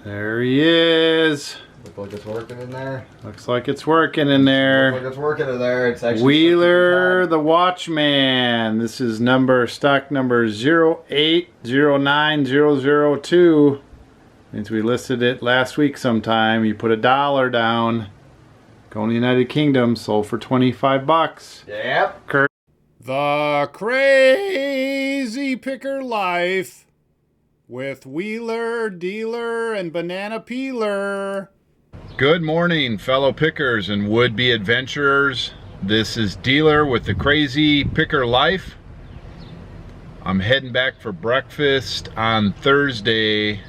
There he is. Looks like it's working in there. Looks like it's working in there. Looks like it's working in there. It's actually Wheeler the Watchman. This is stock number 0809002. Means we listed it last week sometime. You put $1 down. Going to the United Kingdom, sold for 25 bucks. Yep. The Crazy Picker Life with Wheeler, Dealer, and Banana Peeler. Good morning, fellow pickers and would-be adventurers. This is Dealer with the Crazy Picker Life. I'm heading back for breakfast on Thursday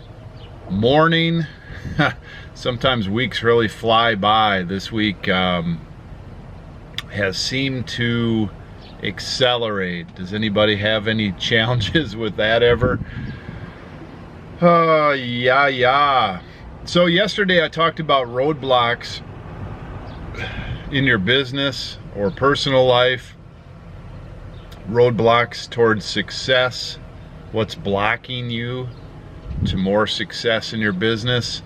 morning. Sometimes weeks really fly by. This week has seemed to accelerate. Does anybody have any challenges with that ever? Yeah. So yesterday I talked about roadblocks in your business or personal life, roadblocks towards success, what's blocking you to more success in your business.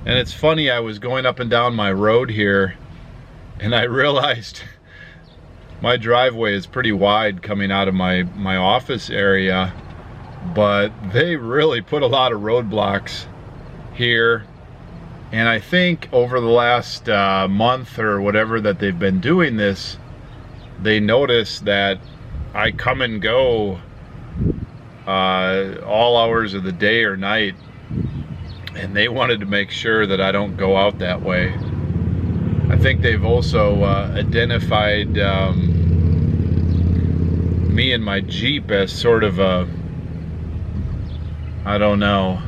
And it's funny, I was going up and down my road here and I realized my driveway is pretty wide coming out of my office area, but they really put a lot of roadblocks here. And I think over the last month or whatever that they've been doing this, they noticed that I come and go all hours of the day or night, and they wanted to make sure that I don't go out that way. I think they've also identified me and my Jeep as sort of a, I don't know,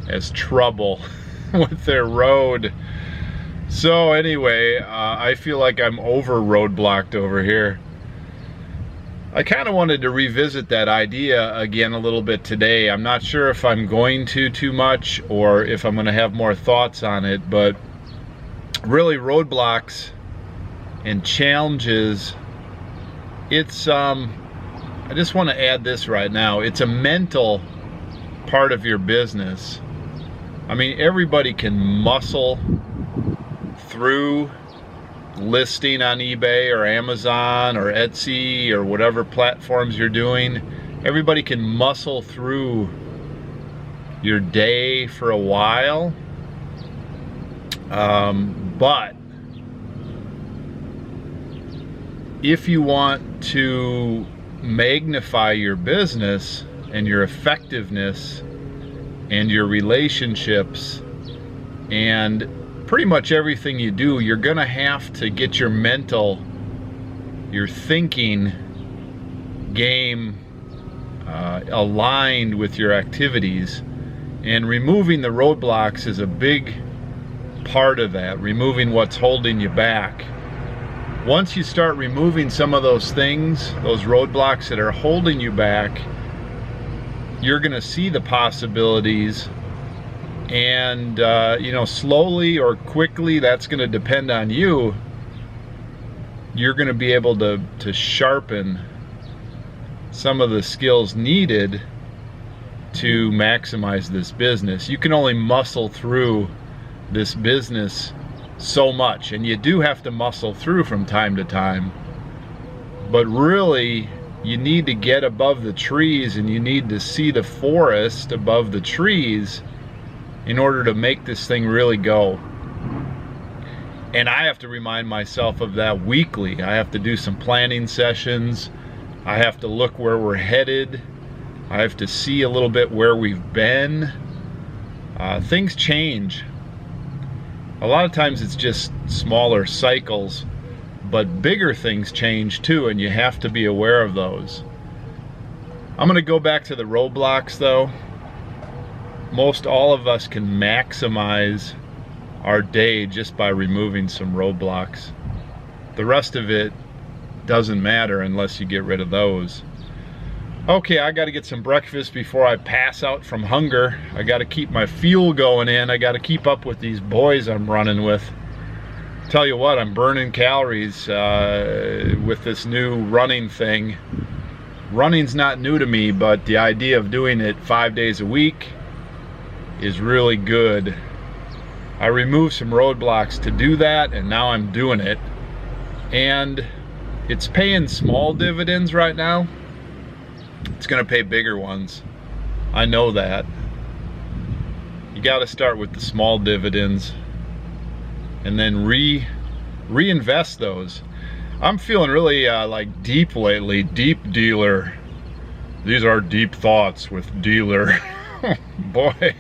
as trouble with their road. So anyway, I feel like I'm over roadblocked over here. I kind of wanted to revisit that idea again a little bit today. I'm not sure if I'm going to too much or if I'm going to have more thoughts on it, but really roadblocks and challenges, it's I just want to add this right now, it's a mental part of your business. I mean, everybody can muscle through listing on eBay or Amazon or Etsy or whatever platforms you're doing. Everybody can muscle through your day for a while, but if you want to magnify your business and your effectiveness and your relationships and pretty much everything you do, you're gonna have to get your mental, your thinking game aligned with your activities, and removing the roadblocks is a big part of that, removing what's holding you back. Once you start removing some of those things, those roadblocks that are holding you back, you're gonna see the possibilities. And you know, slowly or quickly, that's going to depend on you. You're going to be able to sharpen some of the skills needed to maximize this business. You can only muscle through this business so much, and you do have to muscle through from time to time, but really you need to get above the trees and you need to see the forest above the trees in order to make this thing really go. And I have to remind myself of that weekly. I have to do some planning sessions. I have to look where we're headed. I have to see a little bit where we've been. Things change. A lot of times it's just smaller cycles, but bigger things change too, and you have to be aware of those. I'm gonna go back to the roadblocks though. Most all of us can maximize our day just by removing some roadblocks. The rest of it doesn't matter unless you get rid of those. Okay, I got to get some breakfast before I pass out from hunger. I got to keep my fuel going in. I got to keep up with these boys I'm running with. Tell you what, I'm burning calories with this new running thing. Running's not new to me, but the idea of doing it 5 days a week is really good. I removed some roadblocks to do that, and now I'm doing it. And it's paying small dividends right now. It's gonna pay bigger ones. I know that. You gotta start with the small dividends and then reinvest those. I'm feeling really like deep lately, deep dealer. These are deep thoughts with dealer. Boy,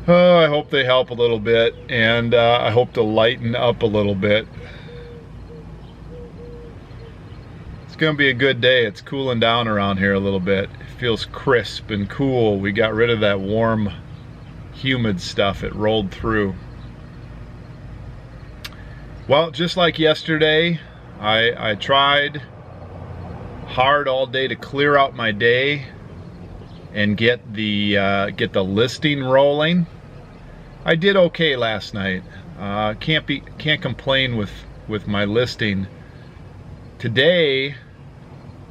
oh, I hope they help a little bit, and I hope to lighten up a little bit. It's gonna be a good day. It's cooling down around here a little bit. It feels crisp and cool. We got rid of that warm, humid stuff. It rolled through. Well, just like yesterday, I tried hard all day to clear out my day and get the listing rolling. I did okay last night. Can't complain with my listing. Today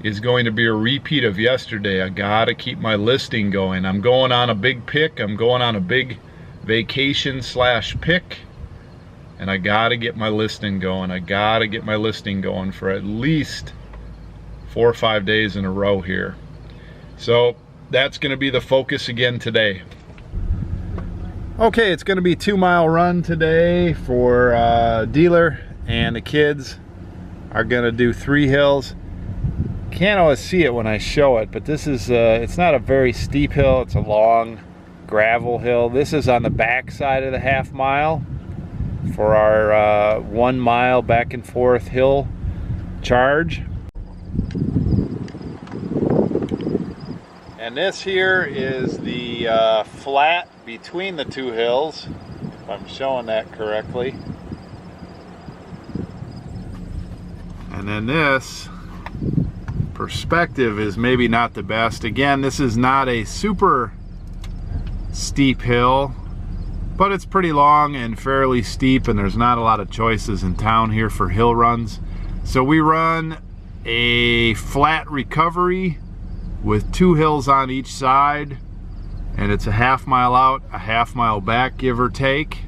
is going to be a repeat of yesterday. I gotta keep my listing going. I'm going on a big pick. I'm going on a big vacation / pick, and I gotta get my listing going. I gotta get my listing going for at least 4 or 5 days in a row here. So that's gonna be the focus again today. Okay, it's gonna be a 2-mile run today for dealer, and the kids are gonna do 3 hills. Can't always see it when I show it, but this is it's not a very steep hill. It's a long gravel hill. This is on the back side of the half-mile for our 1 mile back and forth hill charge. And this here is the flat between the 2 hills, if I'm showing that correctly. And then this perspective is maybe not the best. Again, this is not a super steep hill, but it's pretty long and fairly steep, and there's not a lot of choices in town here for hill runs. So we run a flat recovery with 2 hills on each side, and it's a half-mile out, a half-mile back, give or take.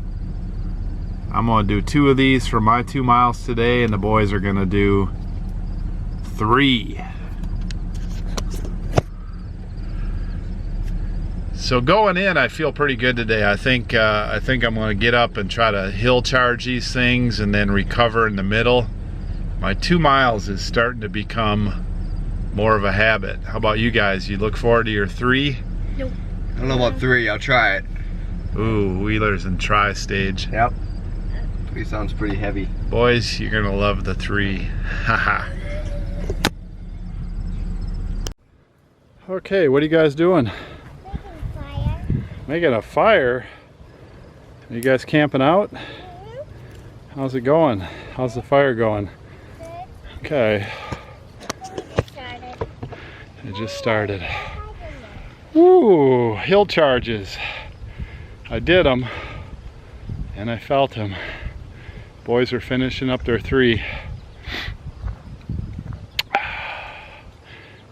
I'm gonna do 2 of these for my 2 miles today, and the boys are gonna do 3. So going in, I feel pretty good today. I think I'm going to get up and try to hill charge these things and then recover in the middle. My 2 miles is starting to become more of a habit. How about you guys? You look forward to your 3? Nope. I don't know about 3. I'll try it. Ooh, wheelers and tri-stage. Yep. 3 sounds pretty heavy. Boys, you're gonna love the 3. Haha. Okay, what are you guys doing? Making a fire? Are you guys camping out? How's it going? How's the fire going? Okay. It just started. Woo! Hill charges. I did them, and I felt them. Boys are finishing up their 3.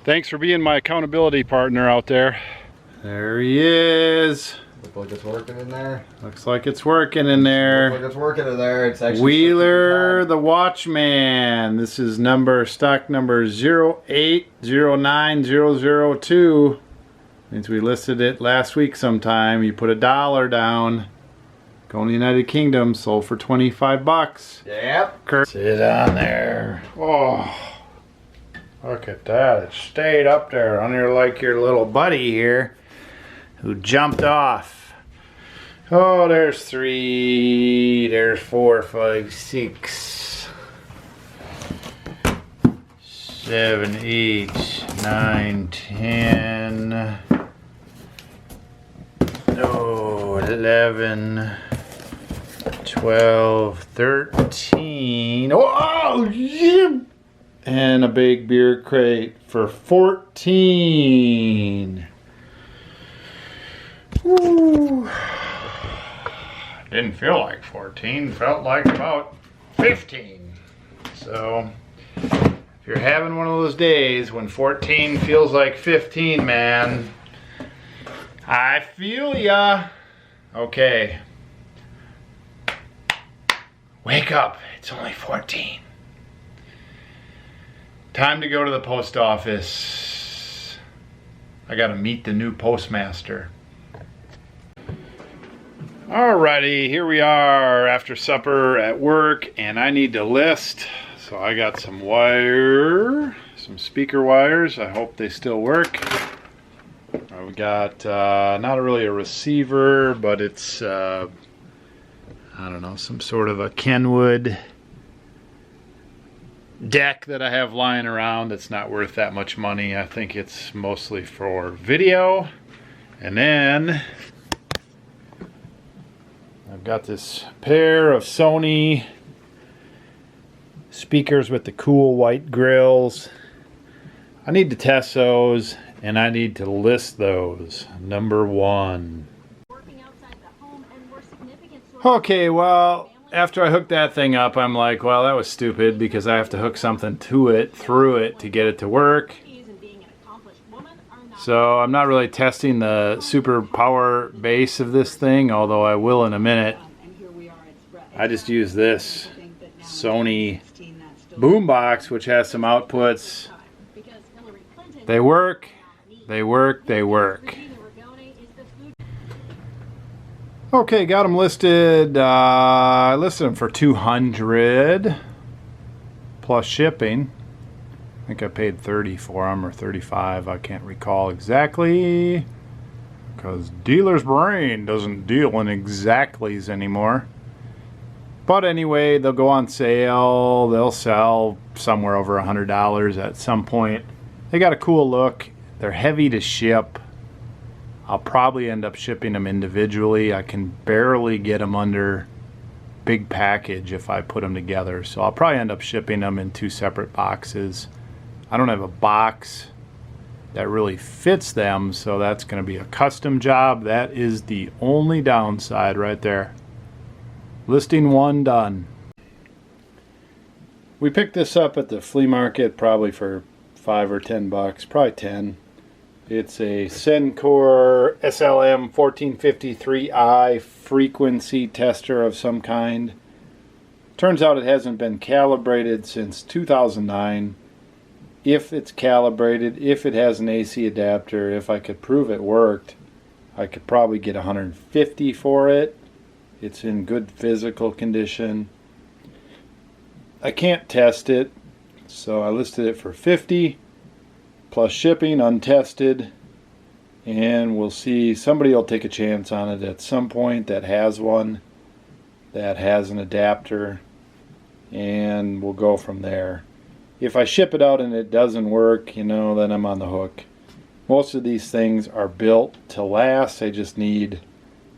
Thanks for being my accountability partner out there. There he is. Looks like it's working in there. Looks like it's working in there. Looks like it's working in there. It's actually Wheeler the Watchman. This is stock number 0809002. Means we listed it last week sometime. You put $1 down. Going to the United Kingdom, sold for 25 bucks. Yep. Sit on there. Oh, look at that. It stayed up there under like your little buddy here who jumped off. Oh, there's 3, there's 4, 5, 6, 7, 8, 9, 10, 11, 12, 13. Oh, yeah. And a big beer crate for 14. Woo. Didn't feel like 14, felt like about 15. So if you're having one of those days when 14 feels like 15, man, I feel ya. Okay. Wake up. It's only 14. Time to go to the post office. I gotta meet the new postmaster. Alrighty, here we are after supper at work, and I need to list. So I got some wire, some speaker wires. I hope they still work. We got not really a receiver, but it's I don't know, some sort of a Kenwood deck that I have lying around. It's not worth that much money. I think it's mostly for video. And then I've got this pair of Sony speakers with the cool white grills. I need to test those, and I need to list those. Number one. Okay, well, after I hooked that thing up, I'm like, well, that was stupid because I have to hook something to it, through it, to get it to work. So I'm not really testing the super power base of this thing, although I will in a minute. I just use this Sony boombox, which has some outputs. They work, they work, they work. Okay, got them listed. I listed them for $200 plus shipping. I think I paid $30 for them, or $35. I can't recall exactly, because dealer's brain doesn't deal in exactlies anymore. But anyway, they'll go on sale. They'll sell somewhere over $100 at some point. They got a cool look. They're heavy to ship. I'll probably end up shipping them individually. I can barely get them under big package if I put them together. So I'll probably end up shipping them in 2 separate boxes. I don't have a box that really fits them, so that's going to be a custom job. That is the only downside right there. Listing 1 done. We picked this up at the flea market probably for $5 or $10, probably 10. It's a Sencor SLM 1453i frequency tester of some kind. Turns out it hasn't been calibrated since 2009. If it's calibrated, if it has an AC adapter, if I could prove it worked, I could probably get $150 for it. It's in good physical condition. I can't test it, so I listed it for $50 plus shipping, untested, and we'll see. Somebody will take a chance on it at some point that has one, that has an adapter, and we'll go from there. If I ship it out and it doesn't work, you know, then I'm on the hook. Most of these things are built to last. They just need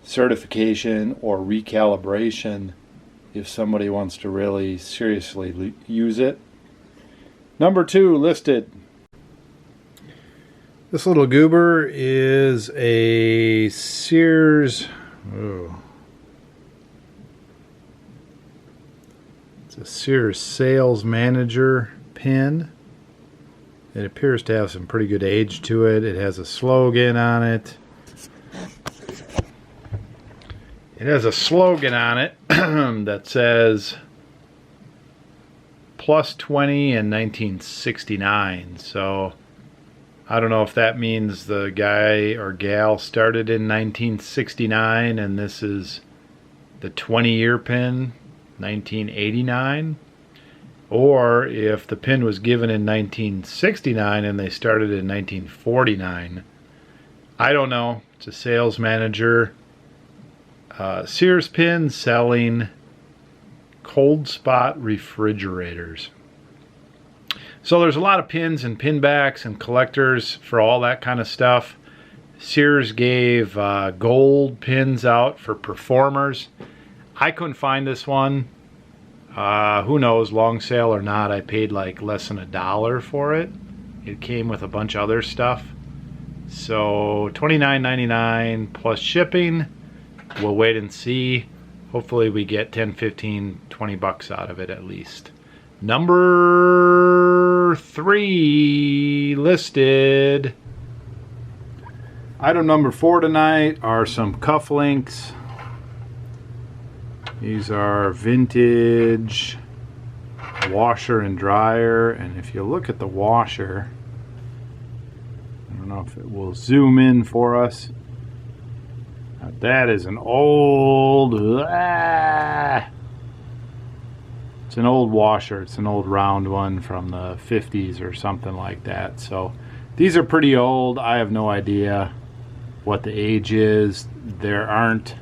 certification or recalibration if somebody wants to really seriously use it. Number 2 listed. This little goober is a Sears. Oh. It's a Sears Sales Manager pin. It appears to have some pretty good age to it. It has a slogan on it. It has a slogan on it that says plus 20 in 1969. So I don't know if that means the guy or gal started in 1969 and this is the 20-year pin, 1989, or if the pin was given in 1969 and they started in 1949. I don't know. It's a sales manager. Sears pin selling cold spot refrigerators. So there's a lot of pins and pin backs and collectors for all that kind of stuff. Sears gave gold pins out for performers. I couldn't find this one. Who knows, long sale or not, I paid like less than $1 for it. It came with a bunch of other stuff. So $29.99 plus shipping. We'll wait and see. Hopefully we get 10, 15, 20 bucks out of it at least. Number 3 listed. Item number 4 tonight are some cufflinks. These are vintage washer and dryer, and if you look at the washer, I don't know if it will zoom in for us. Now that is an old, it's an old washer. It's an old round one from the 50s or something like that. So these are pretty old. I have no idea what the age is. There aren't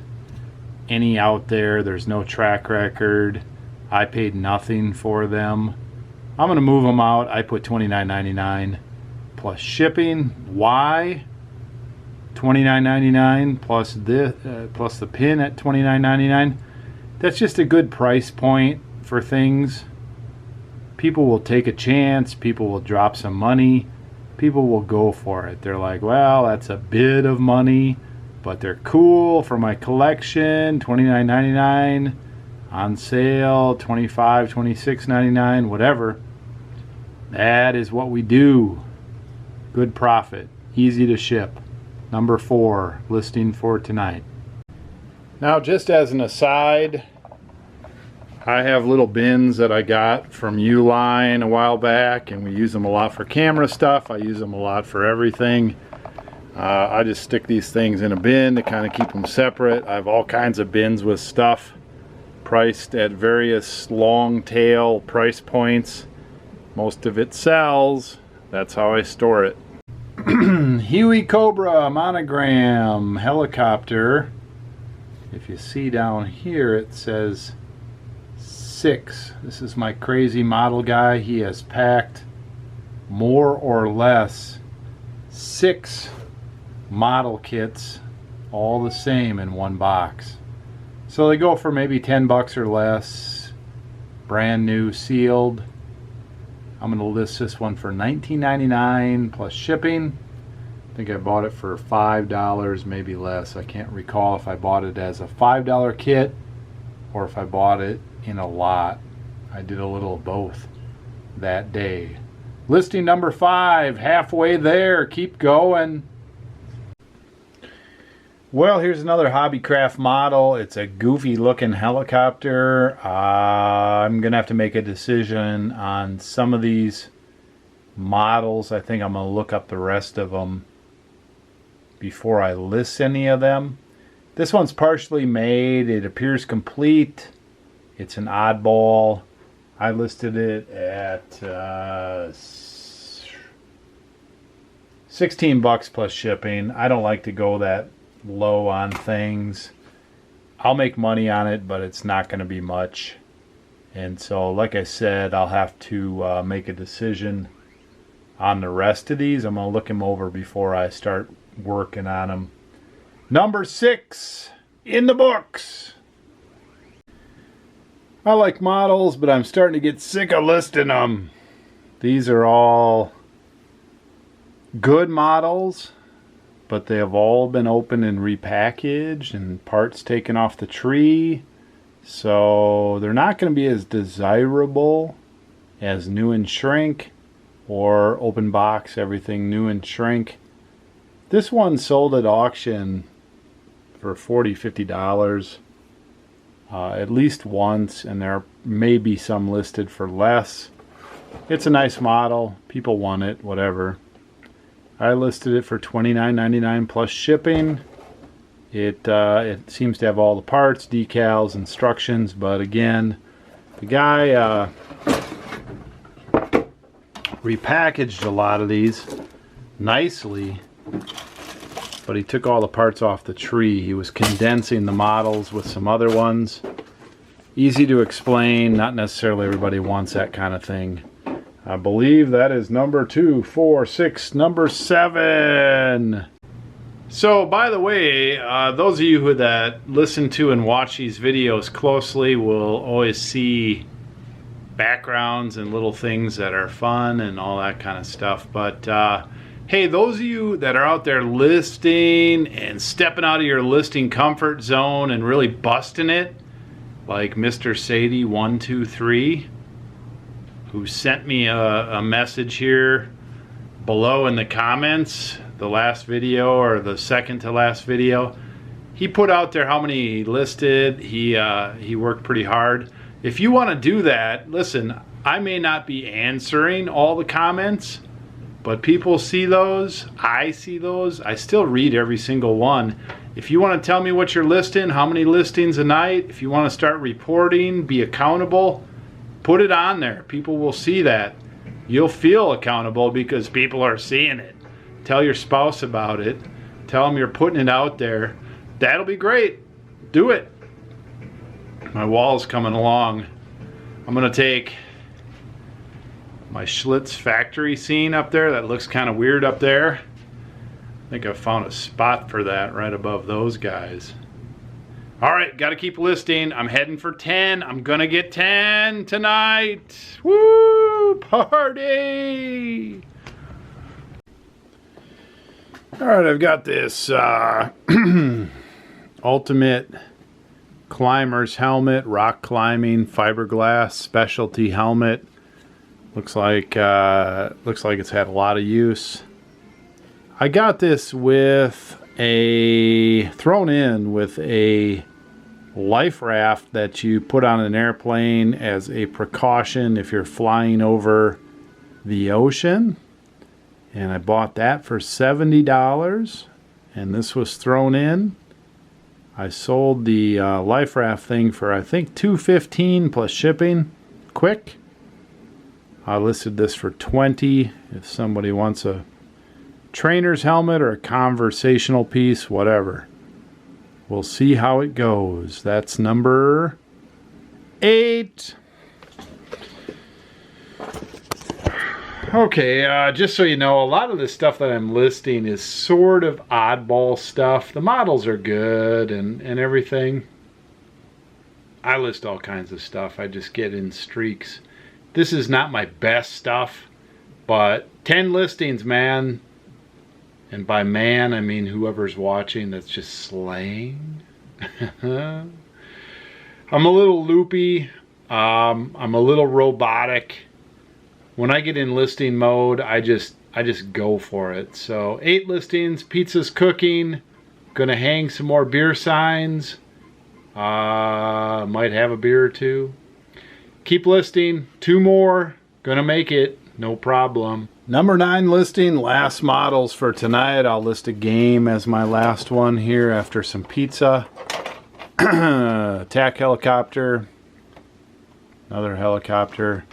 any out there. There's no track record. I paid nothing for them. I'm gonna move them out. I put $29.99 plus shipping. Why $29.99 plus the pin at $29.99? That's just a good price point for things. People will take a chance. People will drop some money. People will go for it. They're like, well, that's a bit of money, but they're cool for my collection. $29.99 on sale, $25, $26.99, whatever. That is what we do. Good profit, easy to ship. Number 4, listing for tonight. Now, just as an aside, I have little bins that I got from Uline a while back, and we use them a lot for camera stuff. I use them a lot for everything. I just stick these things in a bin to kind of keep them separate. I have all kinds of bins with stuff priced at various long tail price points. Most of it sells. That's how I store it. Huey Cobra monogram helicopter. If you see down here, it says 6. This is my crazy model guy. He has packed more or less 6 model kits, all the same, in one box. So they go for maybe 10 bucks or less, brand new, sealed. I'm going to list this one for $19.99 plus shipping. I think I bought it for $5, maybe less. I can't recall if I bought it as a $5 kit or if I bought it in a lot. I did a little of both that day. Listing number 5, halfway there. Keep going. Well, here's another Hobbycraft model. It's a goofy looking helicopter. I'm gonna have to make a decision on some of these models. I think I'm gonna look up the rest of them before I list any of them. This one's partially made. It appears complete. It's an oddball. I listed it at 16 bucks plus shipping. I don't like to go that low on things. I'll make money on it, but it's not going to be much. And so, like I said, I'll have to make a decision on the rest of these. I'm going to look them over before I start working on them. Number 6 in the books. I like models, but I'm starting to get sick of listing them. These are all good models, but they have all been opened and repackaged and parts taken off the tree. So they're not going to be as desirable as new and shrink or open box, everything new and shrink. This one sold at auction for $40, $50 at least once, and there may be some listed for less. It's a nice model. People want it, whatever. I listed it for $29.99 plus shipping. It seems to have all the parts, decals, instructions, but again, the guy repackaged a lot of these nicely, but he took all the parts off the tree. He was condensing the models with some other ones. Easy to explain, not necessarily everybody wants that kind of thing. I believe that is number 2, 4, 6, number 7. So, by the way, those of you that listen to and watch these videos closely will always see backgrounds and little things that are fun and all that kind of stuff. But hey, those of you that are out there listing and stepping out of your listing comfort zone and really busting it, like Mr. Sadie 123, who sent me a message here below in the comments the last video or the second to last video. He put out there how many he listed. He worked pretty hard. If you want to do that, listen, I may not be answering all the comments, but people see those, I see those, I still read every single one. If you want to tell me what you're listing, how many listings a night, if you want to start reporting, be accountable, put it on there. People will see that. You'll feel accountable because people are seeing it. Tell your spouse about it. Tell them you're putting it out there. That'll be great. Do it. My wall's coming along. I'm going to take my Schlitz factory scene up there. That looks kind of weird up there. I think I found a spot for that right above those guys. All right, got to keep listing. I'm heading for 10. I'm going to get 10 tonight. Woo! Party! All right, I've got this Ultimate Climbers helmet, rock climbing, fiberglass specialty helmet. Looks like it's had a lot of use. I got this thrown in with a life raft that you put on an airplane as a precaution if you're flying over the ocean. And I bought that for $70, and this was thrown in. I sold the life raft thing for I think $215 plus shipping, quick. I listed this for $20 if somebody wants a trainer's helmet or a conversational piece, whatever. We'll see how it goes. That's number 8. Okay, just so you know, a lot of the stuff that I'm listing is sort of oddball stuff. The models are good and everything. I list all kinds of stuff. I just get in streaks. This is not my best stuff, but 10 listings, man. And by man, I mean whoever's watching, that's just slaying. I'm a little loopy. I'm a little robotic. When I get in listing mode, I just go for it. So 8 listings, pizza's cooking. Gonna hang some more beer signs. Might have a beer or 2. Keep listing. 2 more. Gonna make it. No problem. Number 9 listing, last models for tonight. I'll list a game as my last one here after some pizza. Attack helicopter. Another helicopter.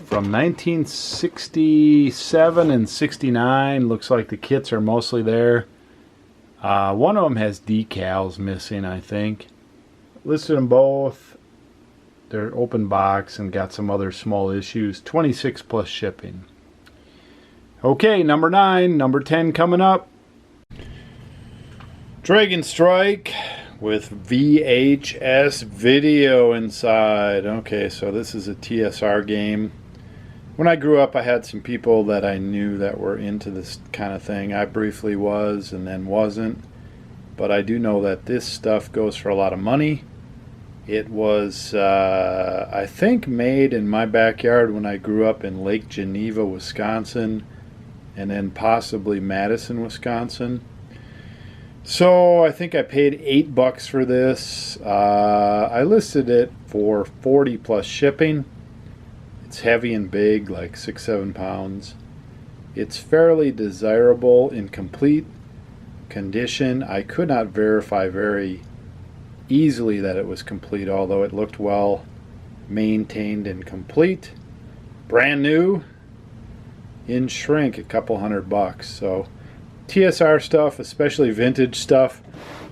From 1967 and 69. Looks like the kits are mostly there. One of them has decals missing, I think. Listed them both. They're open box and got some other small issues. 26 plus shipping. Okay, number 9. Number 10 coming up. Dragon Strike with VHS video inside. Okay, so this is a TSR game. When I grew up, I had some people that I knew that were into this kind of thing. I briefly was and then wasn't. But I do know that this stuff goes for a lot of money. It was, I think, made in my backyard when I grew up in Lake Geneva, Wisconsin, and then possibly Madison, Wisconsin. So I think I paid $8 for this. I listed it for $40 plus shipping. It's heavy and big, like 6-7 pounds. It's fairly desirable in complete condition. I could not verify very easily that it was complete, although it looked well maintained and complete. Brand new in shrink, a couple $100. So TSR stuff, especially vintage stuff,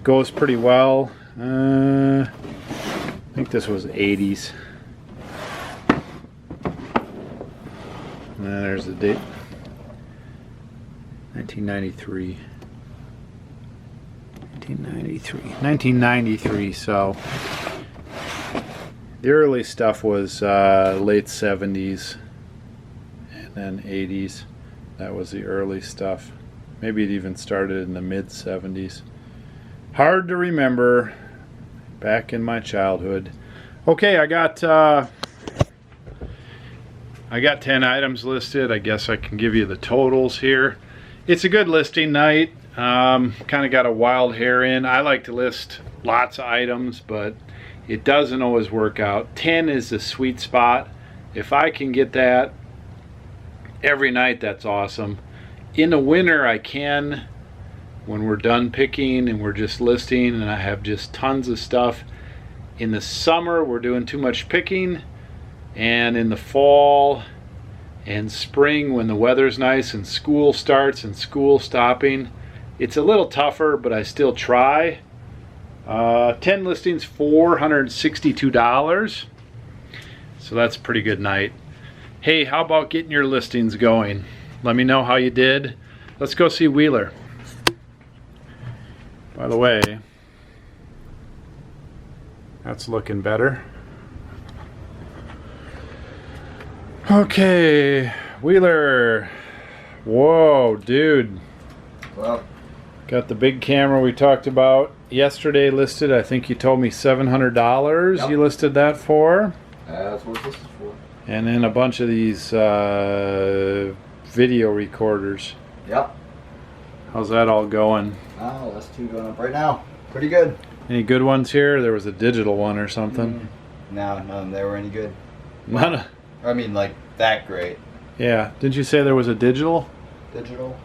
goes pretty well. I think this was 80s. And there's the date. 1993. 1993, so the early stuff was late 70s and then 80s. That was the early stuff. Maybe it even started in the mid 70s. Hard to remember. Back in my childhood. Okay, I got 10 items listed. I guess I can give you the totals here. it's a good listing night. Kind of got a wild hair in. I like to list lots of items, but it doesn't always work out. 10 is the sweet spot. If I can get that every night, that's awesome. In the winter, I can, when we're done picking and we're just listing and I have just tons of stuff. In the summer, we're doing too much picking, and in the fall and spring, when the weather's nice and school starts and school stopping, it's a little tougher, but I still try. 10 listings, $462. So that's a pretty good night. Hey, how about getting your listings going? Let me know how you did. Let's go see Wheeler. By the way, that's looking better. Okay, Wheeler. Whoa, dude. Well, got the big camera we talked about yesterday listed. I think you told me $700. Yep. You listed that for. that's what this is for. And then a bunch of these video recorders. Yep. How's that all going? Oh, that's 2 going up right now. Pretty good. Any good ones here? There was a digital one or something. No, none of them. They were any good. None of, I mean, like, that great. yeah. Didn't you say there was a digital? Digital?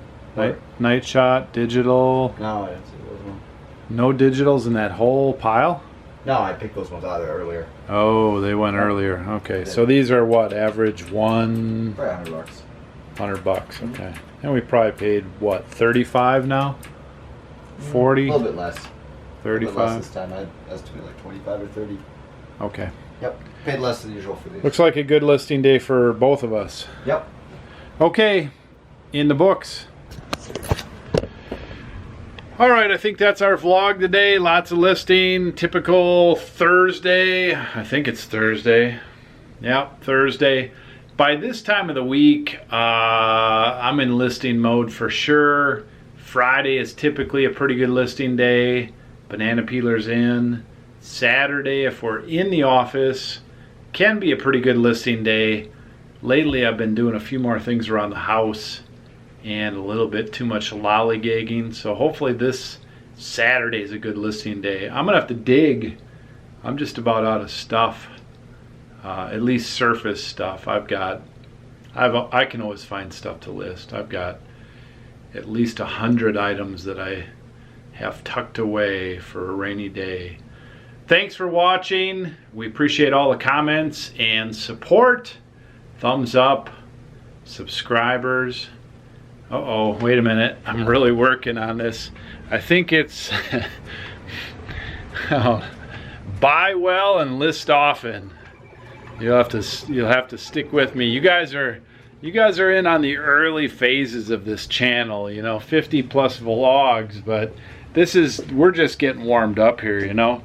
Night shot, digital. No, I didn't see those ones. No digitals in that whole pile? No, I picked those ones out of there earlier. Oh, they went earlier. Okay, so these are what, average one? Probably $100. $100, okay. And we probably paid, what, 35 now? 40? A little bit less. 35? A little bit less this time. I estimated like 25 or 30. Okay. Yep. Paid less than usual for these. Looks like a good listing day for both of us. Yep. Okay, in the books. All right, I think that's our vlog today. Lots of listing. Typical Thursday. I think it's Thursday. Yep, Thursday. By this time of the week, I'm in listing mode for sure. Friday is typically a pretty good listing day. Banana peelers in. Saturday, if we're in the office, can be a pretty good listing day. Lately, I've been doing a few more things around the house and a little bit too much lollygagging. So hopefully this Saturday is a good listing day. I'm gonna have to dig. I'm just about out of stuff, at least surface stuff. I can always find stuff to list. I've got at least 100 items that I have tucked away for a rainy day. Thanks for watching. We appreciate all the comments and support. Thumbs up, subscribers. Uh-oh, wait a minute. I'm really working on this. I think it's buy well and list often. You'll have to stick with me. You guys are in on the early phases of this channel, you know, 50 plus vlogs, but we're just getting warmed up here, you know.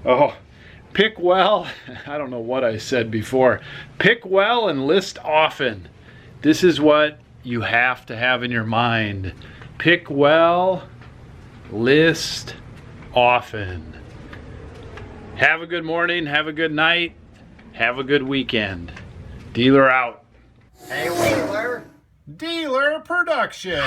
Oh, pick well. I don't know what I said before. Pick well and list often. This is what you have to have in your mind. Pick well, list often. Have a good morning, have a good night, have a good weekend. Dealer out. Hey, Wheeler. Dealer Production.